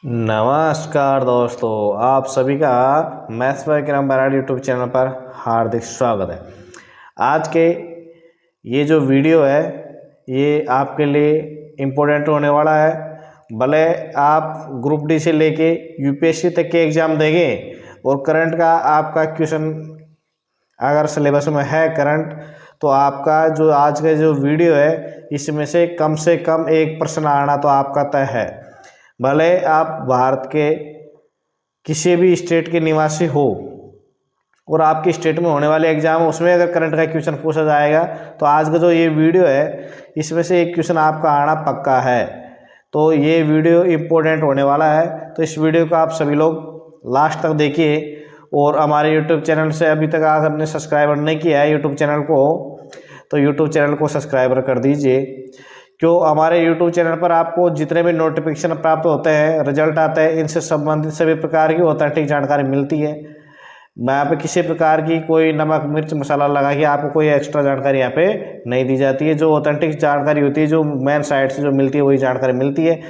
नमस्कार दोस्तों, आप सभी का maths by Kiran Brar YouTube channel पर हार्दिक स्वागत है। आज के ये जो वीडियो है ये आपके लिए इम्पोर्टेंट होने वाला है। भले आप ग्रुप डी से लेके यूपीएससी तक के एग्ज़ाम देंगे और करंट का आपका क्वेश्चन अगर सिलेबस में है करंट, तो आपका जो आज का जो वीडियो है इसमें से कम एक प्रश्न आना तो आपका तय है। भले आप भारत के किसी भी स्टेट के निवासी हो और आपके स्टेट में होने वाले एग्जाम उसमें अगर करंट का क्वेश्चन पूछा जाएगा तो आज का जो ये वीडियो है इसमें से एक क्वेश्चन आपका आना पक्का है। तो ये वीडियो इम्पोर्टेंट होने वाला है, तो इस वीडियो को आप सभी लोग लास्ट तक देखिए। और हमारे यूट्यूब चैनल से अभी तक अगर आपने सब्सक्राइबर नहीं किया है यूट्यूब चैनल को, तो यूट्यूब चैनल को सब्सक्राइबर कर दीजिए। क्यों हमारे यूट्यूब चैनल पर आपको जितने भी नोटिफिकेशन प्राप्त होते हैं, रिजल्ट आते हैं, इनसे संबंधित सभी प्रकार की ऑथेंटिक जानकारी मिलती है। यहाँ पे किसी प्रकार की कोई नमक मिर्च मसाला लगा के आपको कोई एक्स्ट्रा जानकारी यहाँ पे नहीं दी जाती है। जो ऑथेंटिक जानकारी होती है, जो मेन साइट से जो मिलती है, वही जानकारी मिलती है।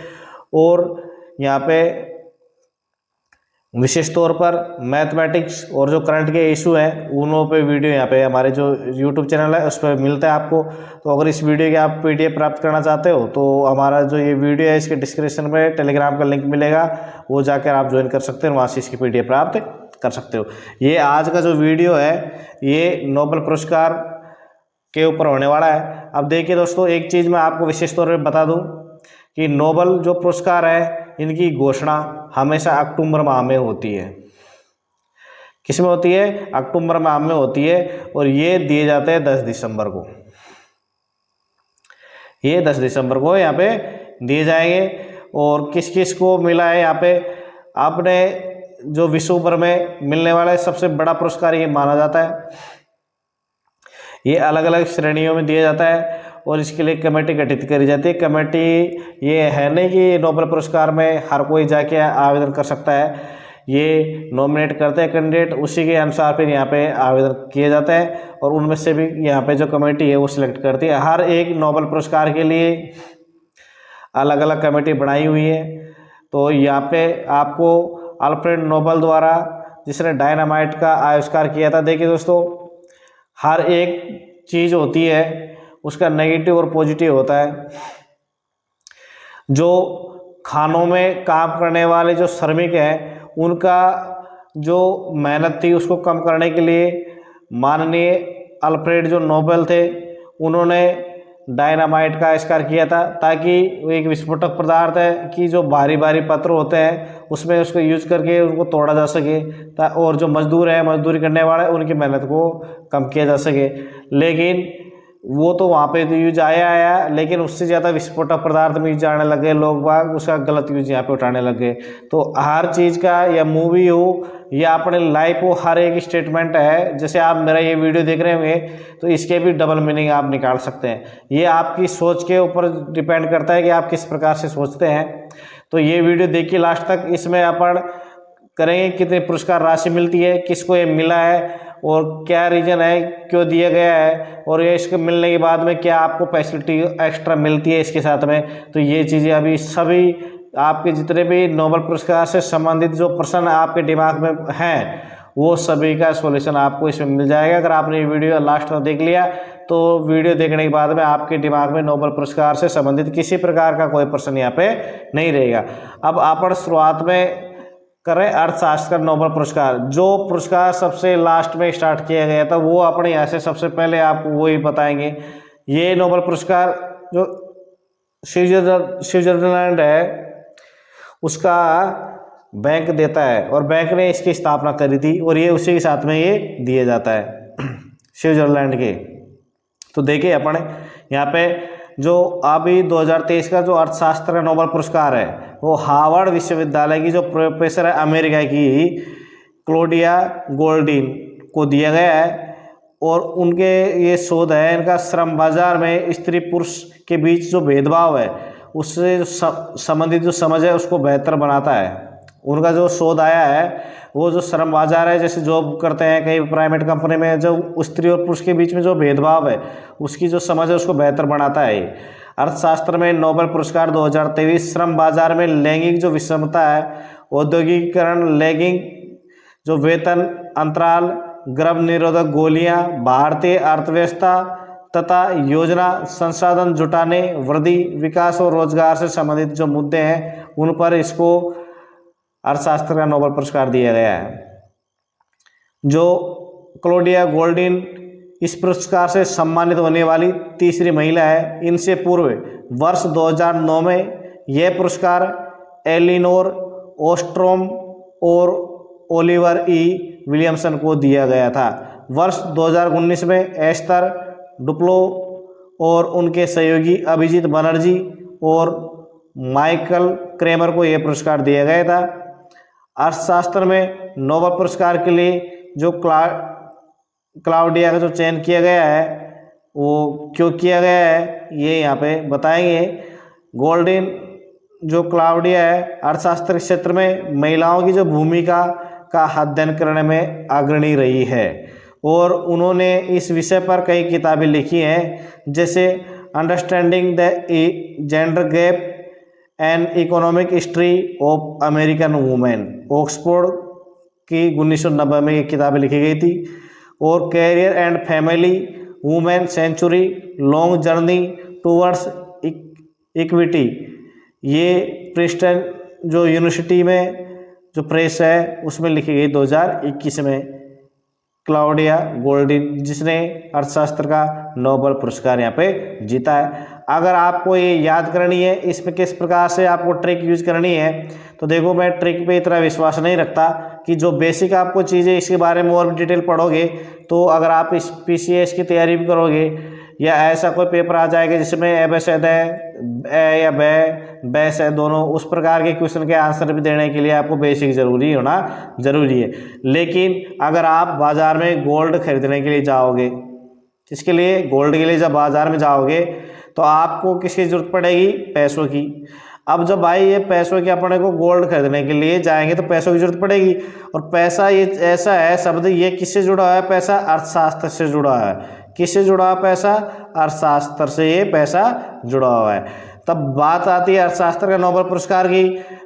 और यहाँ पे विशेष तौर पर मैथमेटिक्स और जो करंट के इशू हैं उनों पे वीडियो यहाँ पे हमारे जो यूट्यूब चैनल है उस पर मिलता है आपको। तो अगर इस वीडियो के आप पीडीएफ प्राप्त करना चाहते हो तो हमारा जो ये वीडियो है इसके डिस्क्रिप्शन में टेलीग्राम का लिंक मिलेगा, वो जाकर आप ज्वाइन कर सकते हैं, वहाँ से इसकी पीडीएफ प्राप्त कर सकते हो। ये आज का जो वीडियो है ये नोबेल पुरस्कार के ऊपर होने वाला है। अब देखिए दोस्तों, एक चीज़ मैं आपको विशेष तौर पर बता दूँ कि नोबेल जो पुरस्कार है इनकी घोषणा हमेशा अक्टूबर माह में होती है। किस में होती है? अक्टूबर माह में होती है। और ये दिए जाते हैं 10 दिसंबर को। ये 10 दिसंबर को यहाँ पे दिए जाएंगे। और किस किस को मिला है यहाँ पे, आपने जो विश्व भर में मिलने वाला है सबसे बड़ा पुरस्कार ये माना जाता है। ये अलग अलग श्रेणियों में दिया जाता है और इसके लिए कमेटी गठित करी जाती है। कमेटी ये है नहीं कि नोबेल पुरस्कार में हर कोई जाके आवेदन कर सकता है, ये नॉमिनेट करते हैं कैंडिडेट, उसी के अनुसार फिर यहाँ पे आवेदन किए जाता है और उनमें से भी यहाँ पे जो कमेटी है वो सिलेक्ट करती है। हर एक नोबेल पुरस्कार के लिए अलग अलग कमेटी बनाई हुई है। तो यहाँ पे आपको अल्फ्रेड नोबेल द्वारा, जिसने डायनामाइट का आविष्कार किया था, देखिए दोस्तों हर एक चीज़ होती है उसका नेगेटिव और पॉजिटिव होता है। जो खानों में काम करने वाले जो श्रमिक हैं उनका जो मेहनत थी उसको कम करने के लिए माननीय अल्फ्रेड जो नोबेल थे उन्होंने डायनामाइट का आविष्कार किया था, ताकि वो एक विस्फोटक पदार्थ है कि जो भारी भारी पत्थर होते हैं उसमें उसको यूज करके उनको तोड़ा जा सके, और जो मजदूर है मजदूरी करने वाले उनकी मेहनत को कम किया जा सके। लेकिन वो तो वहाँ पे तो यूज आया, लेकिन उससे ज़्यादा विस्फोटक पदार्थ में यूज आने लगे, लोग बाग उसका गलत यूज यहाँ पे उठाने लगे। तो हर चीज़ का, या मूवी हो या अपने लाइफ हो, हर एक स्टेटमेंट है। जैसे आप मेरा ये वीडियो देख रहे होंगे तो इसके भी डबल मीनिंग आप निकाल सकते हैं। ये आपकी सोच के ऊपर डिपेंड करता है कि आप किस प्रकार से सोचते हैं। तो ये वीडियो देखिए लास्ट तक। इसमें अपन करेंगे कितने पुरस्कार राशि मिलती है, किसको ये मिला है और क्या रीज़न है, क्यों दिया गया है, और ये इसके मिलने के बाद में क्या आपको फैसिलिटी एक्स्ट्रा मिलती है इसके साथ में। तो ये चीज़ें अभी सभी आपके जितने भी नोबेल पुरस्कार से संबंधित जो प्रश्न आपके दिमाग में हैं वो सभी का सॉल्यूशन आपको इसमें मिल जाएगा। अगर आपने ये वीडियो लास्ट तक देख लिया तो वीडियो देखने के बाद में आपके दिमाग में नोबेल पुरस्कार से संबंधित किसी प्रकार का कोई प्रश्न यहाँ पे नहीं रहेगा। अब अपन शुरुआत में करें अर्थशास्त्र का नोबेल पुरस्कार। जो पुरस्कार सबसे लास्ट में स्टार्ट किया गया था वो अपने यहाँ से सबसे पहले आपको वो ही बताएंगे। ये नोबेल पुरस्कार जो स्विट्जरलैंड है उसका बैंक देता है, और बैंक ने इसकी स्थापना करी थी और ये उसी के साथ में ये दिया जाता है स्विट्जरलैंड के। तो देखिए अपन यहाँ पे जो अभी 2023 का जो अर्थशास्त्र का नोबेल पुरस्कार है वो हार्वर्ड विश्वविद्यालय की जो प्रोफेसर है अमेरिका की क्लोडिया गोल्डिन को दिया गया है। और उनके ये शोध है, इनका श्रम बाजार में स्त्री पुरुष के बीच जो भेदभाव है उससे जो संबंधित जो समझ है उसको बेहतर बनाता है। उनका जो शोध आया है वो जो श्रम बाजार है, जैसे जॉब करते हैं कई प्राइवेट कंपनी में, जो स्त्री और पुरुष के बीच में जो भेदभाव है उसकी जो समझ है उसको बेहतर बनाता है। अर्थशास्त्र में नोबेल पुरस्कार 2023। श्रम बाजार में लैंगिक जो विषमता है, औद्योगिकीकरण, लैंगिक जो वेतन अंतराल, गर्भ निरोधक गोलियां, भारतीय अर्थव्यवस्था तथा योजना संसाधन जुटाने, वृद्धि, विकास और रोजगार से संबंधित जो मुद्दे हैं उन पर इसको अर्थशास्त्र का नोबेल पुरस्कार दिया गया है। जो क्लॉडिया गोल्डिन इस पुरस्कार से सम्मानित होने वाली तीसरी महिला है। इनसे पूर्व वर्ष 2009 में यह पुरस्कार एलिनोर ओस्ट्रोम और ओलिवर ई विलियमसन को दिया गया था। वर्ष 2019 में एस्तर डुप्लो और उनके सहयोगी अभिजीत बनर्जी और माइकल क्रेमर को यह पुरस्कार दिया गया था। अर्थशास्त्र में नोबेल पुरस्कार के लिए जो क्लाउडिया का जो चयन किया गया है वो क्यों किया गया है ये यहाँ पे बताएंगे। गोल्डिन जो क्लाउडिया है अर्थशास्त्र क्षेत्र में महिलाओं की जो भूमिका का अध्ययन करने में अग्रणी रही है और उन्होंने इस विषय पर कई किताबें लिखी हैं, जैसे understanding the gender gap and economic history of American women, Oxford की 1990 में ये किताबें लिखी गई थी, और career and family women century long journey towards equity, ये प्रिंसटन जो यूनिवर्सिटी में जो प्रेस है उसमें लिखी गई 2021 में। क्लाउडिया गोल्डिन जिसने अर्थशास्त्र का नोबेल पुरस्कार यहाँ पे जीता है। अगर आपको ये याद करनी है इसमें किस प्रकार से आपको ट्रिक यूज करनी है, तो देखो मैं ट्रिक पे इतना विश्वास नहीं रखता कि जो बेसिक आपको चीज़ें इसके बारे में और भी डिटेल पढ़ोगे तो अगर आप इस PCS की तैयारी भी करोगे या ऐसा कोई पेपर आ जाएगा जिसमें एबेसैड है या बैस है दोनों, उस प्रकार के क्वेश्चन के आंसर भी देने के लिए आपको बेसिक जरूरी होना जरूरी है। लेकिन अगर आप बाजार में गोल्ड खरीदने के लिए जाओगे, इसके लिए गोल्ड के लिए जब बाजार में जाओगे तो आपको किसकी जरूरत पड़ेगी? पैसों की। अब जब भाई ये पैसों की अपने को गोल्ड खरीदने के लिए जाएंगे तो पैसों की जरूरत पड़ेगी, और पैसा ये ऐसा है शब्द, ये किससे जुड़ा हुआ है? पैसा अर्थशास्त्र से जुड़ा है। किससे जुड़ा हुआ पैसा? अर्थशास्त्र से ये पैसा जुड़ा हुआ है। तब बात आती है अर्थशास्त्र का नोबेल पुरस्कार की,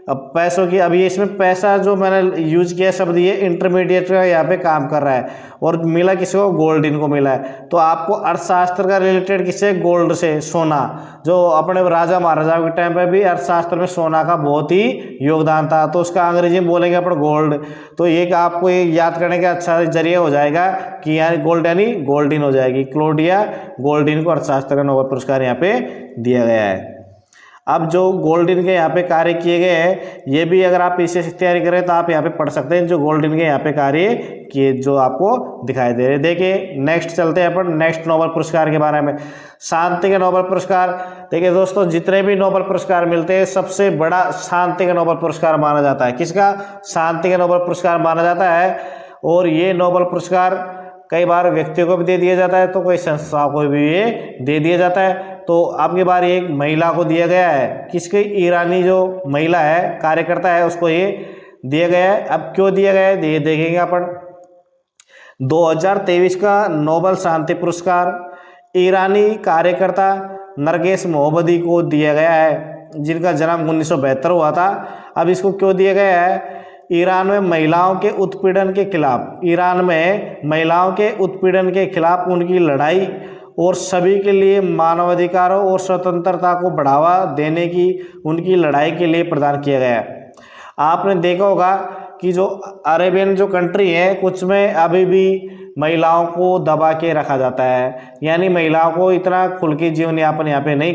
अब पैसों की। अभी इसमें पैसा जो मैंने यूज किया शब्द ये इंटरमीडिएट का यहाँ पे काम कर रहा है, और मिला किसको? गोल्डिन को मिला है। तो आपको अर्थशास्त्र का रिलेटेड किससे? गोल्ड से, सोना। जो अपने राजा महाराजा के टाइम पे भी अर्थशास्त्र में सोना का बहुत ही योगदान था, तो उसका अंग्रेजी में बोलेंगे अपन गोल्ड। तो ये आपको ये याद करने का अच्छा जरिया हो जाएगा कि यानी गोल्ड यानी गोल्डिन हो जाएगी। क्लॉडिया गोल्डिन को अर्थशास्त्र का नोबेल पुरस्कार यहाँ पे दिया गया है। अब जो गोल्डिन के यहाँ पे कार्य किए गए हैं ये भी अगर आप PCS की तैयारी करें तो आप यहाँ पे पढ़ सकते हैं, जो गोल्डिन के यहाँ पे कार्य किए जो आपको दिखाई दे रहे। देखिए नेक्स्ट चलते हैं अपन नेक्स्ट नोबेल पुरस्कार के बारे में। शांति का नोबेल पुरस्कार। देखिए दोस्तों जितने भी नोबेल पुरस्कार मिलते हैं सबसे बड़ा शांति का नोबेल पुरस्कार माना जाता है। किसका? शांति का नोबेल पुरस्कार माना जाता है। और ये नोबेल पुरस्कार कई बार व्यक्तियों को भी दे दिया जाता है तो कोई संस्थाओं को भी ये दे दिया जाता है। तो आपकी बार एक महिला को दिया गया है। किसकी? ईरानी जो महिला है, कार्यकर्ता है, उसको ये दिया गया है। अब क्यों दिया गया है ये देखेंगे अपन। 2023 का नोबेल शांति पुरस्कार ईरानी कार्यकर्ता नरगिस मोहम्मदी को दिया गया है, जिनका जन्म 1972 हुआ था। अब इसको क्यों दिया गया है? ईरान में महिलाओं के उत्पीड़न के खिलाफ, ईरान में महिलाओं के उत्पीड़न के खिलाफ उनकी लड़ाई और सभी के लिए मानवाधिकारों और स्वतंत्रता को बढ़ावा देने की उनकी लड़ाई के लिए प्रदान किया गया है। आपने देखा होगा कि जो अरेबियन जो कंट्री है कुछ में अभी भी महिलाओं को दबा के रखा जाता है, यानी महिलाओं को इतना खुल के जीवन यापन यहाँ पे नहीं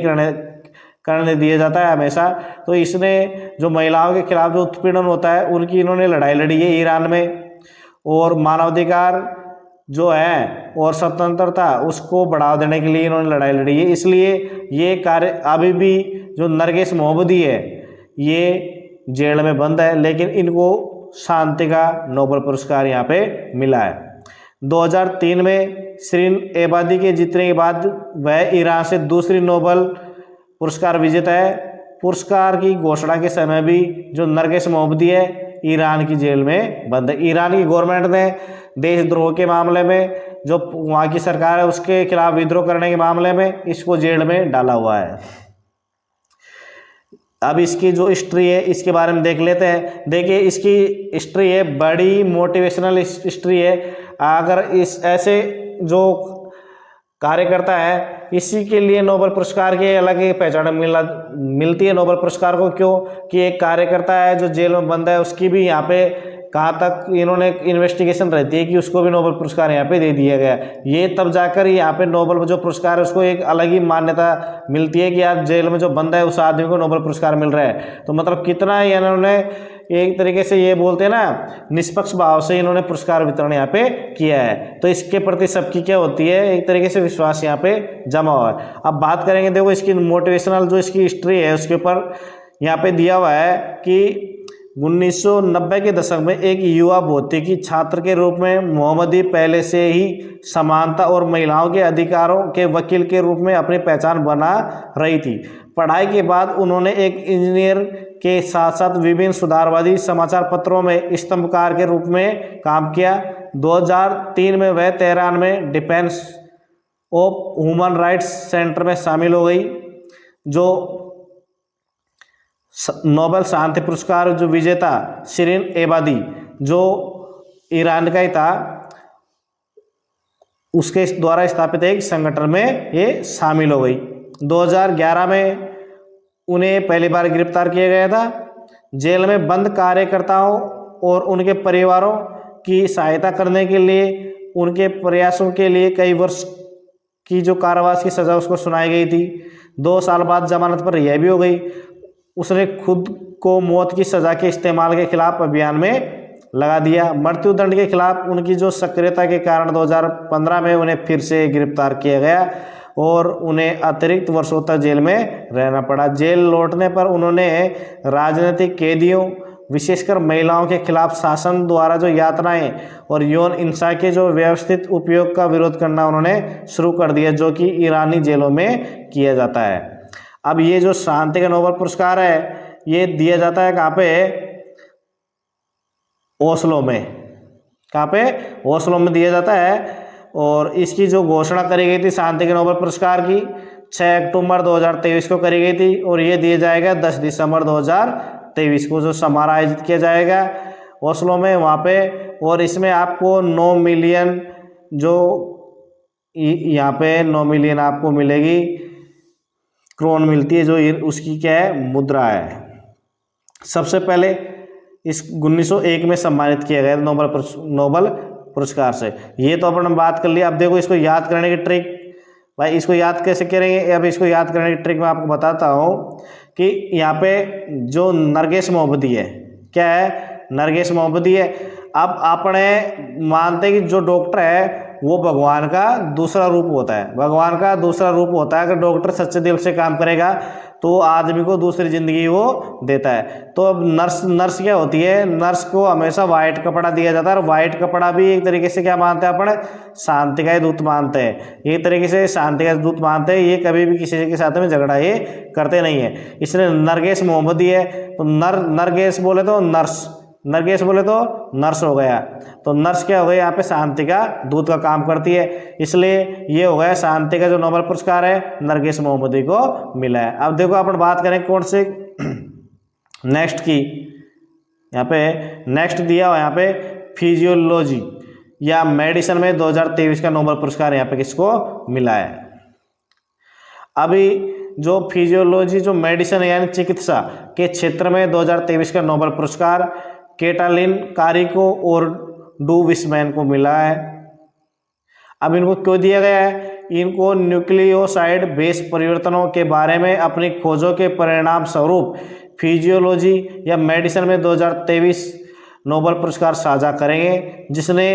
करने दिया जाता है हमेशा। तो इसने जो महिलाओं के खिलाफ जो उत्पीड़न होता है उनकी इन्होंने लड़ाई लड़ी है ईरान में, और मानवाधिकार जो है और स्वतंत्रता उसको बढ़ावा देने के लिए इन्होंने लड़ाई लड़ी है। इसलिए ये कार्य अभी भी जो नरगिस मोहम्मदी है ये जेल में बंद है, लेकिन इनको शांति का नोबेल पुरस्कार यहाँ पे मिला है। 2003 में शिरीन एबादी के जीतने के बाद वह ईरान से दूसरी नोबेल पुरस्कार विजेता है। पुरस्कार की घोषणा के समय भी जो नरगिस मोहम्मदी है ईरान की जेल में बंद है। ईरान की गवर्नमेंट ने देशद्रोह के मामले में जो वहाँ की सरकार है उसके खिलाफ विद्रोह करने के मामले में इसको जेल में डाला हुआ है। अब इसकी जो हिस्ट्री है इसके बारे में देख लेते हैं। देखिए इसकी हिस्ट्री है, बड़ी मोटिवेशनल हिस्ट्री है। अगर इस ऐसे जो कार्यकर्ता है इसी के लिए नोबेल पुरस्कार की अलग ही पहचान मिलती है नोबेल पुरस्कार को। क्यों कि एक कार्यकर्ता है जो जेल में बंद है, उसकी भी यहाँ पे कहाँ तक इन्होंने इन्वेस्टिगेशन रहती है कि उसको भी नोबेल पुरस्कार यहाँ पे दे दिया गया। ये तब जाकर यहाँ पे नोबेल जो पुरस्कार है उसको एक अलग ही मान्यता मिलती है कि यार जेल में जो बंद है उस आदमी को नोबेल पुरस्कार मिल रहा है। तो मतलब कितना इन्होंने एक तरीके से ये बोलते हैं ना, निष्पक्ष भाव से इन्होंने पुरस्कार वितरण यहाँ पे किया है। तो इसके प्रति सबकी क्या होती है, एक तरीके से विश्वास यहाँ पे जमा हुआ है। अब बात करेंगे, देखो इसकी मोटिवेशनल जो इसकी हिस्ट्री है उसके ऊपर यहाँ पे दिया हुआ है कि 1990 के दशक में एक युवा भौतिकी छात्र के रूप में मोहम्मदी पहले से ही समानता और महिलाओं के अधिकारों के वकील के रूप में अपनी पहचान बना रही थी। पढ़ाई के बाद उन्होंने एक इंजीनियर के साथ साथ विभिन्न सुधारवादी समाचार पत्रों में स्तंभकार के रूप में काम किया। 2003 में वह तेहरान में defence of human rights centre में शामिल हो गई। जो नोबेल शांति पुरस्कार जो विजेता शिरीन एबादी जो ईरान का ही था, उसके द्वारा स्थापित एक संगठन में ये शामिल हो गई। 2011 में उन्हें पहली बार गिरफ्तार किया गया था। जेल में बंद कार्यकर्ताओं और उनके परिवारों की सहायता करने के लिए उनके प्रयासों के लिए कई वर्ष की जो कारावास की सज़ा उसको सुनाई गई थी। 2 साल बाद जमानत पर रिहा भी हो गई। उसने खुद को मौत की सज़ा के इस्तेमाल के खिलाफ अभियान में लगा दिया। मृत्युदंड के खिलाफ उनकी जो सक्रियता के कारण 2015 में उन्हें फिर से गिरफ्तार किया गया और उन्हें अतिरिक्त वर्षों तक जेल में रहना पड़ा। जेल लौटने पर उन्होंने राजनीतिक कैदियों, विशेषकर महिलाओं के खिलाफ शासन द्वारा जो यातनाएं और यौन हिंसा के जो व्यवस्थित उपयोग का विरोध करना उन्होंने शुरू कर दिया, जो कि ईरानी जेलों में किया जाता है। अब ये जो शांति का नोबेल पुरस्कार है ये दिया जाता है कहाँ पे, ओस्लो में। कहाँ पे, ओस्लो में दिया जाता है। और इसकी जो घोषणा करी गई थी शांति के नोबेल पुरस्कार की 6 अक्टूबर 2023 को करी गई थी और ये दिया जाएगा 10 दिसंबर 2023 को जो समारोह आयोजित किया जाएगा ओस्लो में वहाँ पे। और इसमें आपको 9 मिलियन जो यहाँ पे 9 मिलियन आपको मिलेगी क्रोन मिलती है, जो उसकी क्या है, मुद्रा है। सबसे पहले इस 1901 में सम्मानित किया गया नोबेल पुरस्कार से। ये तो अपन बात कर लिया। अब देखो इसको याद करने की ट्रिक, भाई इसको याद कैसे करेंगे। अब इसको याद करने की ट्रिक मैं आपको बताता हूँ कि यहाँ पे जो नरगिस मोहम्मदी है, क्या है, नरगिस मोहम्मदी है। अब आपने मानते हैं कि जो डॉक्टर है वो भगवान का दूसरा रूप होता है। भगवान का दूसरा रूप होता है। अगर डॉक्टर सच्चे दिल से काम करेगा तो आदमी को दूसरी ज़िंदगी वो देता है। तो अब नर्स क्या होती है, नर्स को हमेशा वाइट कपड़ा दिया जाता है और वाइट कपड़ा भी एक तरीके से क्या मानते हैं अपन, शांति का ही दूत मानते हैं। एक तरीके से शांति का दूत मानते हैं। ये कभी भी किसी के साथ में झगड़ा ये करते नहीं है। इसलिए नरगिस मोहम्मदी है तो नरगिस बोले तो नर्स, नरगिस बोले तो नर्स हो गया। तो नर्स क्या हो गया, यहाँ पे शांति का दूत का काम करती है। इसलिए ये हो गया शांति का जो नोबेल पुरस्कार है नरगिस मोहम्मदी को मिला है। अब देखो अपन बात करें कौन से नेक्स्ट की। यहाँ पे नेक्स्ट दिया हुआ यहाँ पे फिजियोलॉजी या मेडिसिन में 2023 का नोबेल पुरस्कार यहाँ पे किसको मिला है। अभी जो फिजियोलॉजी जो मेडिसिन यानी चिकित्सा के क्षेत्र में 2023 का नोबेल पुरस्कार कैटालिन कारिको और डू विस्मैन को मिला है। अब इनको क्यों दिया गया है, इनको न्यूक्लियोसाइड बेस परिवर्तनों के बारे में अपनी खोजों के परिणाम स्वरूप फिजियोलॉजी या मेडिसिन में 2023 नोबेल पुरस्कार साझा करेंगे, जिसने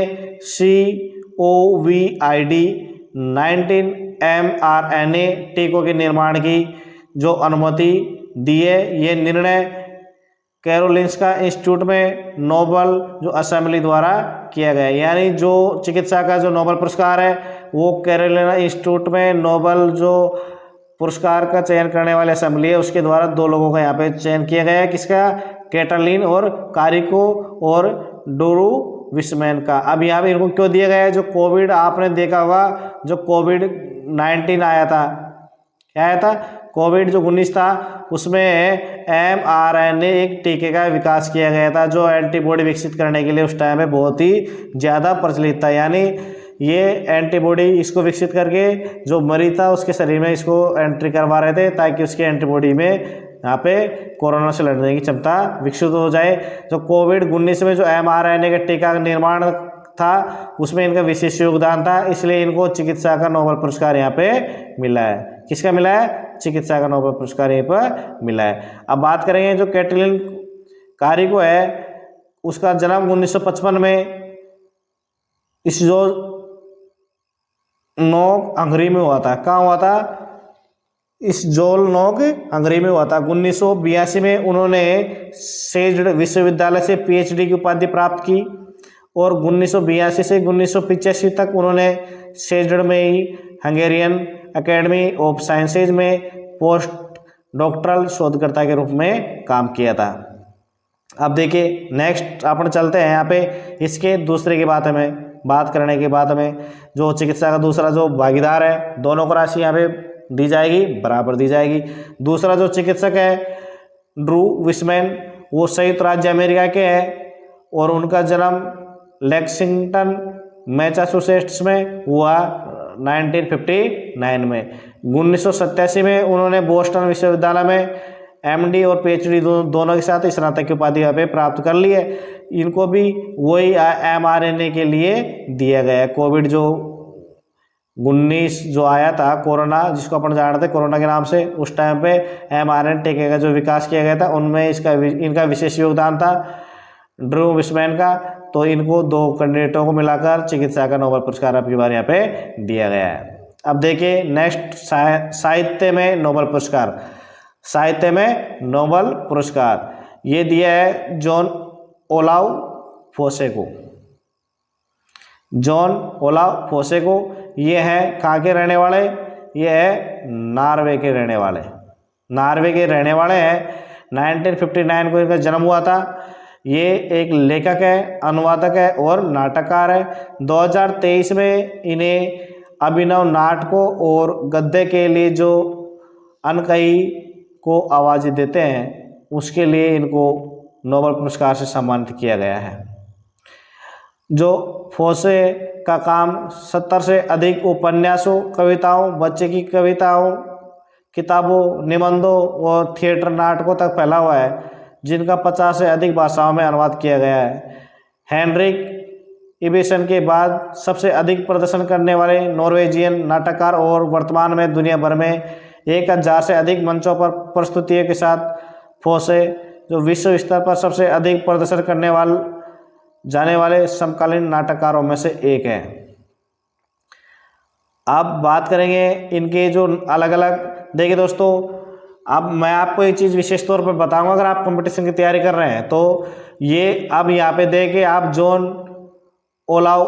COVID 19 mRNA टीकों के निर्माण की जो अनुमति दी है। ये निर्णय कैरोलिंस्का इंस्टीट्यूट में नोबेल जो असेंबली द्वारा किया गया है। यानी जो चिकित्सा का जो नोबेल पुरस्कार है वो कैरोलिना इंस्टीट्यूट में नोबेल जो पुरस्कार का चयन करने वाली असेंबली है उसके द्वारा 2 लोगों का यहाँ पे चयन किया गया है। किसका, कैटालिन और कारिको और डोरू विस्मैन का। अब यहाँ पे इनको क्यों दिया गया है, जो कोविड आपने देखा होगा, जो कोविड-19 आया था, क्या आया था, कोविड-19 था, उसमें mRNA एक टीके का विकास किया गया था जो एंटीबॉडी विकसित करने के लिए उस टाइम पे बहुत ही ज़्यादा प्रचलित था। यानी ये एंटीबॉडी इसको विकसित करके जो मरीज था उसके शरीर में इसको एंट्री करवा रहे थे ताकि उसकी एंटीबॉडी में यहाँ पे कोरोना से लड़ने की क्षमता विकसित हो जाए। जो कोविड-19 में जो mRNA के टीका का निर्माण था उसमें इनका विशेष योगदान था, इसलिए इनको चिकित्सा का नोबेल पुरस्कार यहाँ पे मिला है। किसका मिला है, चिकित्सा का नोबेल पुरस्कार यहाँ पर मिला है। अब बात करेंगे जो कैटलिन कारिको है, उसका जन्म 1955 में इस्जोल-नोक हंगरी में हुआ था। कहाँ हुआ था, इस्जोल-नोक हंगरी में हुआ था। 1982 में उन्होंने सेज्ड विश्वविद्यालय से PhD की उपाधि प्राप्त की और 1982 से 1985 तक उन्होंने सेज्ड में ही हंगेरियन एकेडमी ऑफ साइंसेज में पोस्ट डॉक्टरल शोधकर्ता के रूप में काम किया था। अब देखिए नेक्स्ट अपन चलते हैं यहाँ पे इसके दूसरे की बात करने के बाद में जो चिकित्सा का दूसरा जो भागीदार है, दोनों को राशि यहाँ पे दी जाएगी, बराबर दी जाएगी। दूसरा जो चिकित्सक है ड्रू विस्मैन, वो संयुक्त राज्य अमेरिका के हैं और उनका जन्म लेक्सिंगटन मैसाचुसेट्स में हुआ 1959 में। 1987 में उन्होंने बोस्टन विश्वविद्यालय में MD और PhD दोनों के साथ स्नातक की उपाधि यहाँ पे प्राप्त कर ली है। इनको भी वही mRNA के लिए दिया गया है। कोविड-19 जो आया था कोरोना, जिसको अपन जानते कोरोना के नाम से, उस टाइम पे mRNA टीके का जो विकास किया गया था उनमें इनका विशेष योगदान था ड्रू विस्मैन का। तो इनको दो कैंडिडेटों को मिलाकर चिकित्सा का नोबेल पुरस्कार आपकी बार यहाँ पे दिया गया है। अब देखिए नेक्स्ट साहित्य में नोबेल पुरस्कार। साहित्य में नोबेल पुरस्कार ये दिया है जॉन ओलाव फोसे को। जॉन ओलाव फोसे को, ये है कहाँ के रहने वाले, ये है नॉर्वे के रहने वाले। नॉर्वे के रहने वाले हैं। 1959 को इनका जन्म हुआ था। ये एक लेखक है, अनुवादक है और नाटककार है। 2023 में इन्हें अभिनव नाटकों और गद्य के लिए जो अनकही को आवाज़ देते हैं उसके लिए इनको नोबेल पुरस्कार से सम्मानित किया गया है। जो फोसे का काम 70 से अधिक उपन्यासों, कविताओं, बच्चे की कविताओं, किताबों, निबंधों और थिएटर नाटकों तक फैला हुआ है, जिनका 50 से अधिक भाषाओं में अनुवाद किया गया है। हेनरिक इबेसन के बाद सबसे अधिक प्रदर्शन करने वाले नॉर्वेजियन नाटककार और वर्तमान में दुनिया भर में 1000 से अधिक मंचों पर प्रस्तुतियों के साथ फोसे जो विश्व स्तर पर सबसे अधिक प्रदर्शन करने जाने वाले समकालीन नाटककारों में से एक है। अब बात करेंगे इनके जो अलग अलग, देखिए दोस्तों, अब मैं आपको एक चीज़ विशेष तौर पर बताऊंगा। अगर आप कंपटीशन की तैयारी कर रहे हैं तो ये अब यहाँ पे देखे आप जॉन ओलाव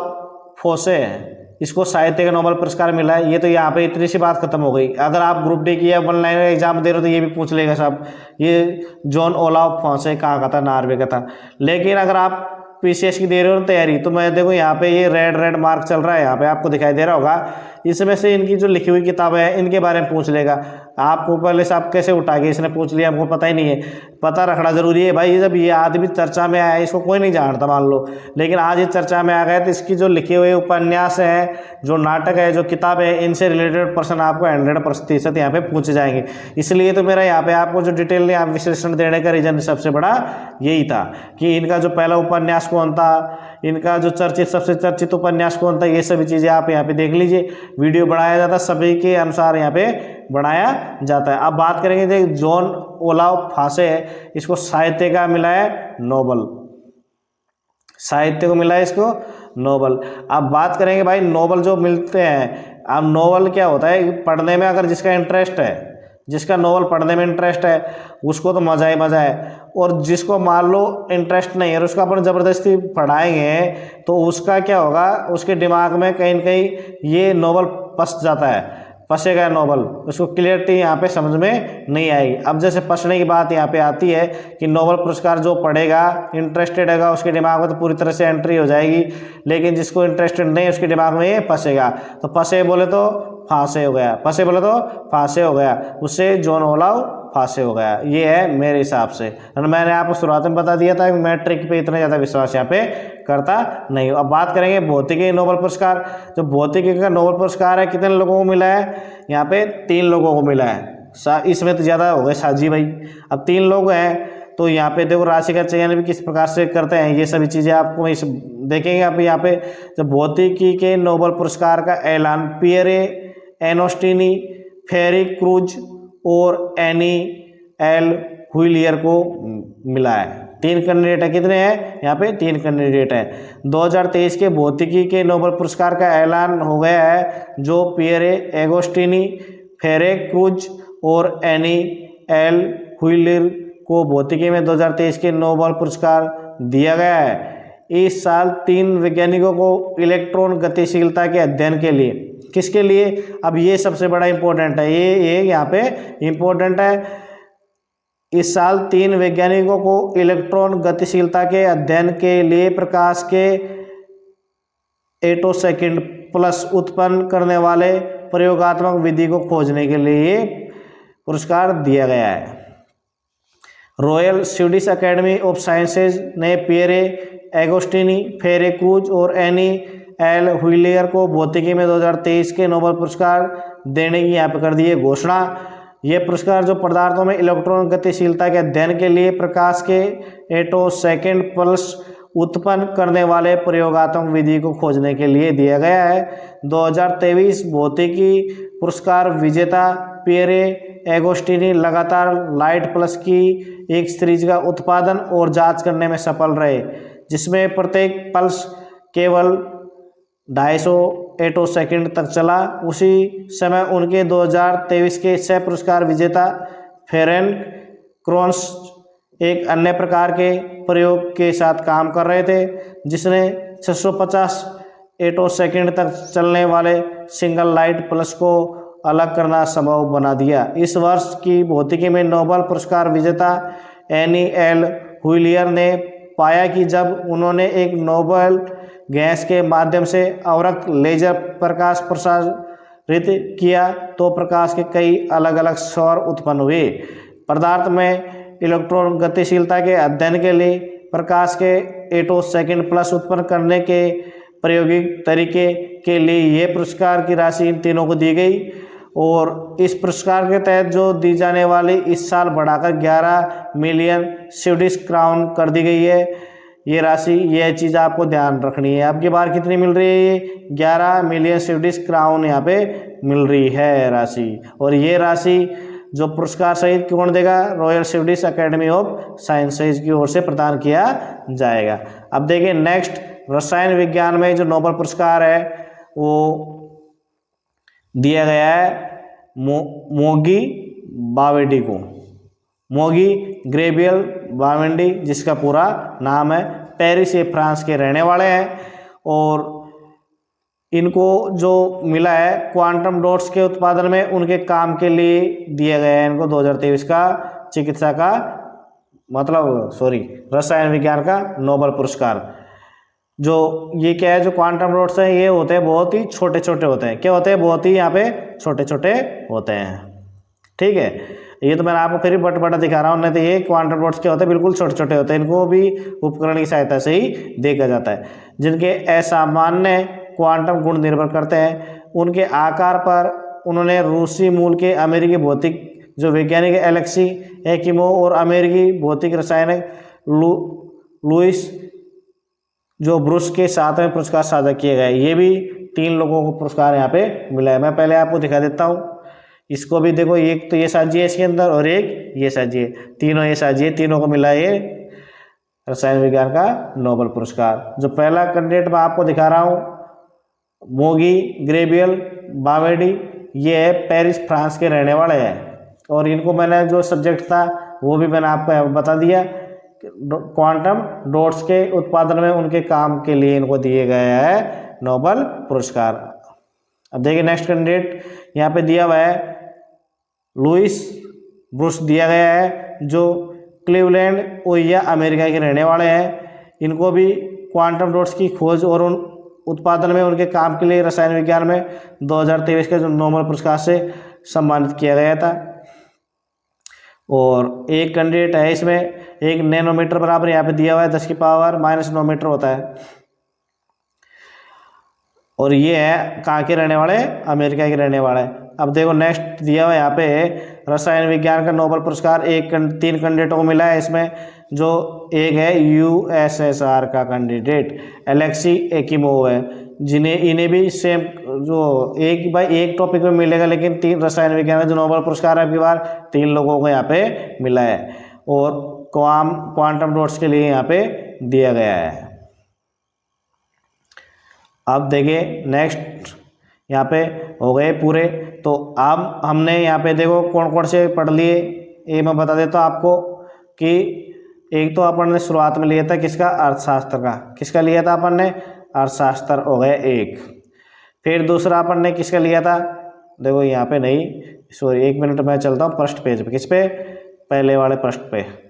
फोसे हैं, इसको साहित्य का नोबेल पुरस्कार मिला है। ये तो यहाँ पे इतनी सी बात खत्म हो गई। अगर आप ग्रुप डी की या ऑनलाइन एग्जाम दे रहे हो तो ये भी पूछ लेगा साहब ये जॉन ओलाव फोसे कहाँ का था, नॉर्वे का था। लेकिन अगर आप PCS की दे रहे हो तैयारी, तो मैं देखो यहाँ पे ये रेड मार्क चल रहा है, यहाँ पे आपको दिखाई दे रहा होगा। इसमें से इनकी जो लिखी हुई किताबें हैं इनके बारे में पूछ लेगा। आपको पहले से आप कैसे उठा के इसने पूछ लिया, हमको पता ही नहीं है। पता रखना जरूरी है भाई। जब ये आदमी चर्चा में आया, इसको कोई नहीं जानता मान लो, लेकिन आज ये चर्चा में आ गया तो इसकी जो लिखे हुए उपन्यास है, जो नाटक है, जो किताब है, इनसे रिलेटेड प्रश्न आपको 100% यहाँ पे पूछे जाएंगे। इसलिए तो मेरा यहाँ पे आपको जो डिटेल विश्लेषण देने का रीजन सबसे बड़ा यही था कि इनका जो पहला उपन्यास कौन था, इनका जो सबसे चर्चित उपन्यास कौन था, ये सभी चीज़ें आप यहाँ पे देख लीजिए। वीडियो बनाया जाता है सभी के अनुसार यहाँ पे बनाया जाता है। अब बात करेंगे जॉन ओलाव फोसे, इसको साहित्य का मिला है नोबेल, साहित्य को मिला है इसको नोबेल। अब बात करेंगे भाई नोबेल जो मिलते हैं। अब नोबेल क्या होता है, पढ़ने में अगर जिसका इंटरेस्ट है, जिसका नोबेल पढ़ने में इंटरेस्ट है उसको तो मज़ा ही मज़ा है, और जिसको मान लो इंटरेस्ट नहीं है और उसको अपन ज़बरदस्ती पढ़ाएंगे तो उसका क्या होगा, उसके दिमाग में कहीं न कहीं ये नोबेल फंस जाता है। फंसेगा नोबल, उसको क्लियरिटी यहाँ पे समझ में नहीं आएगी। अब जैसे फंसने की बात यहाँ पे आती है कि नोबल पुरस्कार जो पढ़ेगा, इंटरेस्टेड होगा, उसके दिमाग में तो पूरी तरह से एंट्री हो जाएगी, लेकिन जिसको इंटरेस्टेड नहीं उसके दिमाग में ये फंसेगा। तो फंसे बोले तो फांसे हो गया, फंसे बोले तो फांसे हो गया, उससे जॉन ओलाव फांसे हो गया। ये है मेरे हिसाब से। मैंने आपको शुरुआत में बता दिया था कि मैं ट्रिक पे इतना ज़्यादा विश्वास यहाँ पे करता नहीं। अब बात करेंगे भौतिकी नोबल पुरस्कार। जो भौतिकी का नोबल पुरस्कार है कितने लोगों को मिला है? यहाँ पे 3 लोगों को मिला है। इसमें तो ज़्यादा हो गए साजी भाई। अब 3 लोग हैं तो यहाँ पे देखो राशि का चयन भी किस प्रकार से करते हैं, ये सभी चीज़ें आपको इस देखेंगे। आप यहाँ पे जब भौतिकी के नोबल पुरस्कार का ऐलान पियरे एनोस्टिनी, फेरी क्रूज और एनी एल हुइलियर को मिला है। 3 कैंडिडेट है। कितने हैं यहाँ पे? 3 कैंडिडेट हैं। 2023 के भौतिकी के नोबेल पुरस्कार का ऐलान हो गया है, जो पियरे एगोस्टिनी, फेरे क्रूज और एनी एल हुइलियर को भौतिकी में 2023 के नोबेल पुरस्कार दिया गया है। इस साल 3 वैज्ञानिकों को इलेक्ट्रॉन गतिशीलता के अध्ययन के लिए, किसके लिए? अब ये सबसे बड़ा इंपॉर्टेंट है, ये यहाँ पे इंपॉर्टेंट है। इस साल 3 वैज्ञानिकों को इलेक्ट्रॉन गतिशीलता के अध्ययन के लिए प्रकाश के एटोसेकंड प्लस उत्पन्न करने वाले प्रयोगात्मक विधि को खोजने के लिए पुरस्कार दिया गया है। Royal Swedish academy of sciences ने पियरे एगोस्टिनी, फेरे क्रूज और एनी एल हुइलियर को भौतिकी में 2023 के नोबेल पुरस्कार देने की यहाँ पर कर दी है घोषणा। ये पुरस्कार जो पदार्थों में इलेक्ट्रॉन गतिशीलता के अध्ययन के लिए प्रकाश के एटोसेकंड पल्स उत्पन्न करने वाले प्रयोगात्मक विधि को खोजने के लिए दिया गया है। 2023 भौतिकी पुरस्कार विजेता पियरे एगोस्टिनी लगातार लाइट प्लस की एक सीरीज का उत्पादन और जांच करने में सफल रहे, जिसमें प्रत्येक पल्स केवल 250 एटोसेकंड तक चला। उसी समय उनके 2023 के सह पुरस्कार विजेता फेरेंट क्रोन्स एक अन्य प्रकार के प्रयोग के साथ काम कर रहे थे, जिसने 650 एटोसेकंड तक चलने वाले सिंगल लाइट प्लस को अलग करना संभव बना दिया। इस वर्ष की भौतिकी में नोबेल पुरस्कार विजेता एनी एल हुइलियर ने पाया कि जब उन्होंने एक नोबेल गैस के माध्यम से अवरक्त लेजर प्रकाश प्रसारित किया तो प्रकाश के कई अलग अलग स्वर उत्पन्न हुए। पदार्थ में इलेक्ट्रॉन गतिशीलता के अध्ययन के लिए प्रकाश के एटोसेकंड प्लस उत्पन्न करने के प्रायोगिक तरीके के लिए यह पुरस्कार की राशि इन तीनों को दी गई, और इस पुरस्कार के तहत जो दी जाने वाली इस साल बढ़ाकर 11 मिलियन स्वीडिश क्राउन कर दी गई है। ये राशि, यह चीज़ आपको ध्यान रखनी है। अब की बार कितनी मिल रही है? ये 11 मिलियन स्वीडिश क्राउन यहाँ पे मिल रही है राशि। और ये राशि जो पुरस्कार सहित कौन देगा? Royal Swedish academy of sciences की ओर से प्रदान किया जाएगा। अब देखिए नेक्स्ट, रसायन विज्ञान में जो नोबेल पुरस्कार है वो दिया गया है मोगी बावेडी को। मोगी ग्रेबियल बावेंडी, जिसका पूरा नाम है, पेरिस ये फ्रांस के रहने वाले हैं, और इनको जो मिला है क्वांटम डॉट्स के उत्पादन में उनके काम के लिए दिया गया है इनको 2023 का चिकित्सा का रसायन विज्ञान का नोबेल पुरस्कार। जो ये क्या है, जो क्वांटम डॉट्स हैं ये होते हैं बहुत ही छोटे छोटे होते हैं। क्या होते हैं? बहुत ही यहाँ पे छोटे छोटे होते हैं। ठीक है, ये तो मैंने आपको फिर भी बटा दिखा रहा हूँ, नहीं तो ये क्वांटम डॉट्स क्या होते हैं? बिल्कुल छोटे छोटे होते हैं। इनको भी उपकरण की सहायता से ही देखा जाता है। जिनके असामान्य क्वांटम गुण निर्भर करते हैं, उनके आकार पर उन्होंने रूसी मूल के अमेरिकी भौतिक जो वैज्ञानिक एलेक्सी एकिमोव और अमेरिकी भौतिक रसायनिक लुइस जो ब्रुस के साथ में पुरस्कार साझा किए गए। ये भी 3 लोगों को पुरस्कार यहाँ पे मिला है। मैं पहले आपको दिखा देता हूँ। इसको भी देखो, एक तो ये साझी है इसके अंदर और एक ये साझी है, तीनों ये साझी है, तीनों को मिला है ये रसायन विज्ञान का नोबेल पुरस्कार। जो पहला कैंडिडेट मैं आपको दिखा रहा हूँ, मोगी ग्रेबियल बावेडी, ये है पेरिस फ्रांस के रहने वाले हैं, और इनको मैंने जो सब्जेक्ट था वो भी मैंने आपको बता दिया। क्वांटम डॉट्स के उत्पादन में उनके काम के लिए इनको दिए गए हैं नोबेल पुरस्कार। अब देखिए नेक्स्ट कैंडिडेट, यहाँ पे दिया हुआ है लुइस ब्रूस दिया गया है, जो क्लीवलैंड ओहियो अमेरिका के रहने वाले हैं। इनको भी क्वांटम डॉट्स की खोज और उन उत्पादन में उनके काम के लिए रसायन विज्ञान में 2023 के जो नोबेल पुरस्कार से सम्मानित किया गया था। और एक कैंडिडेट है इसमें, 1 नैनोमीटर बराबर यहाँ पे दिया हुआ है 10⁻⁻9 मीटर होता है। और ये है कहाँ के रहने वाले, अमेरिका के रहने वाले। अब देखो नेक्स्ट दिया हुआ है यहाँ पे रसायन विज्ञान का नोबेल पुरस्कार 3 कैंडिडेटों को मिला है इसमें, जो एक है यूएसएसआर का कैंडिडेट एलेक्सी एकिमोव है, इन्हें भी सेम जो एक टॉपिक में मिलेगा, लेकिन 3 रसायन विज्ञान का जो नोबेल पुरस्कार है अगली बार 3 लोगों को यहाँ पे मिला है। और क्वांटम डॉट्स के लिए यहाँ पे दिया गया है। अब देखिए नेक्स्ट यहाँ पे हो गए पूरे। तो अब हमने यहाँ पे देखो कौन कौन से पढ़ लिए, ये मैं बता देता हूँ आपको कि एक तो अपन ने शुरुआत में लिया था किसका, अर्थशास्त्र का। किसका लिया था अपन ने, अर्थशास्त्र हो गए एक। फिर दूसरा अपन ने किसका लिया था, देखो यहाँ पे नहीं, सॉरी 1 मिनट मैं चलता हूँ फर्स्ट पेज पे। किस पे, पहले वाले पृष्ठ पे।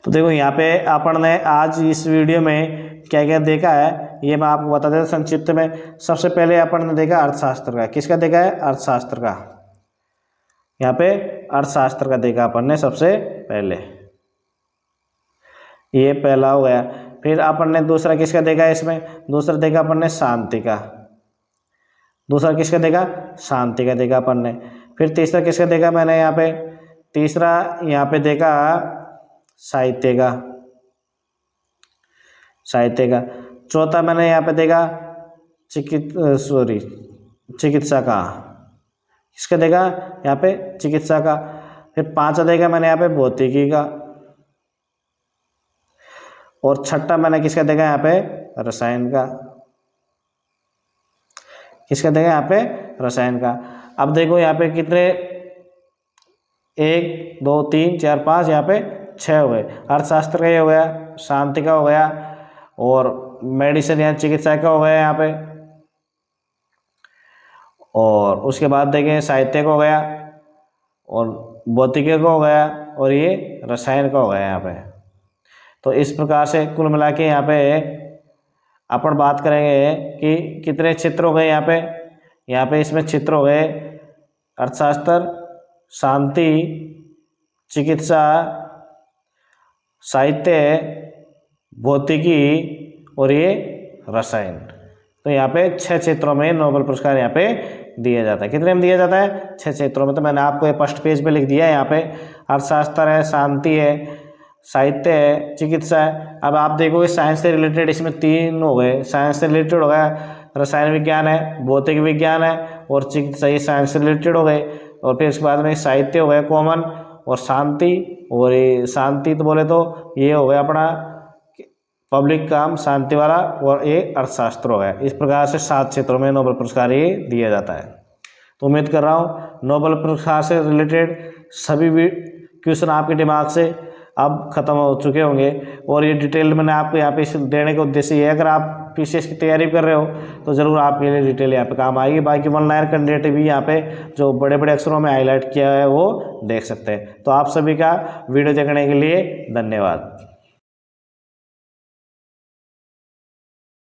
तो देखो यहाँ पे अपन ने आज इस वीडियो में क्या क्या देखा है ये मैं आपको बता देता संक्षिप्त में। सबसे पहले अपन ने देखा अर्थशास्त्र का। किसका देखा है, अर्थशास्त्र का। यहाँ पे अर्थशास्त्र का देखा अपन ने सबसे पहले, ये पहला हो गया। फिर अपन ने दूसरा किसका देखा है इसमें, दूसरा देखा अपन ने शांति का। दूसरा किसका देखा, शांति का देखा अपन ने। फिर तीसरा किसका देखा मैंने यहाँ पे, तीसरा यहाँ पे देखा साहित्य का, साहित्य का। चौथा मैंने यहाँ पे देखा चिकित्सा का। किसका देखा यहाँ पे, चिकित्सा का। फिर पांचवा देखा मैंने यहाँ पे भौतिकी का। और छठा मैंने किसका देखा यहाँ पे, रसायन का। किसका देखा यहाँ पे, रसायन का। अब देखो यहाँ पे कितने, 1 2 3 4 5 यहाँ पे 6 हो गए। अर्थशास्त्र का ये हो गया, शांति का हो गया, और मेडिसिन या चिकित्सा का हो गया यहाँ पे, और उसके बाद देखें साहित्य का हो गया, और भौतिकी का हो गया, और ये रसायन का हो गया यहाँ पे। तो इस प्रकार से कुल मिला के यहाँ पे अपन बात करेंगे कि कितने क्षेत्र हो गए यहाँ पे। यहाँ पे इसमें क्षेत्र हो गए अर्थशास्त्र, शांति, चिकित्सा, साहित्य, भौतिकी और ये रसायन। तो यहाँ पे 6 क्षेत्रों में नोबेल पुरस्कार यहाँ पे दिया जाता है। कितने में दिया जाता है, 6 क्षेत्रों में। तो मैंने आपको ये फर्स्ट पेज पे लिख दिया है यहाँ पे, अर्थशास्त्र है, शांति है, साहित्य है, चिकित्सा है। अब आप देखोगे साइंस से रिलेटेड इसमें 3 हो गए। साइंस से रिलेटेड हो गया, रसायन विज्ञान है, भौतिक विज्ञान है, और चिकित्सा, ये साइंस से रिलेटेड हो गए। और फिर इसके बाद में साहित्य हो गया कॉमन, और शांति, और ये शांति तो बोले तो ये हो गया अपना पब्लिक काम शांति वाला, और ये अर्थशास्त्र हो गया। इस प्रकार से 7 क्षेत्रों में नोबेल पुरस्कार ये दिया जाता है। तो उम्मीद कर रहा हूँ नोबेल पुरस्कार से रिलेटेड सभी भी क्वेश्चन आपके दिमाग से अब खत्म हो चुके होंगे। और ये डिटेल मैंने आपको यहाँ पे देने का उद्देश्य ये है, अगर आप पीसीएस की तैयारी कर रहे हो तो ज़रूर आपके लिए डिटेल यहाँ पे काम आएगी। बाकी 1 लाइन कैंडिडेट भी यहाँ पे जो बड़े बड़े अक्षरों में हाईलाइट किया है वो देख सकते हैं। तो आप सभी का वीडियो देखने के लिए धन्यवाद।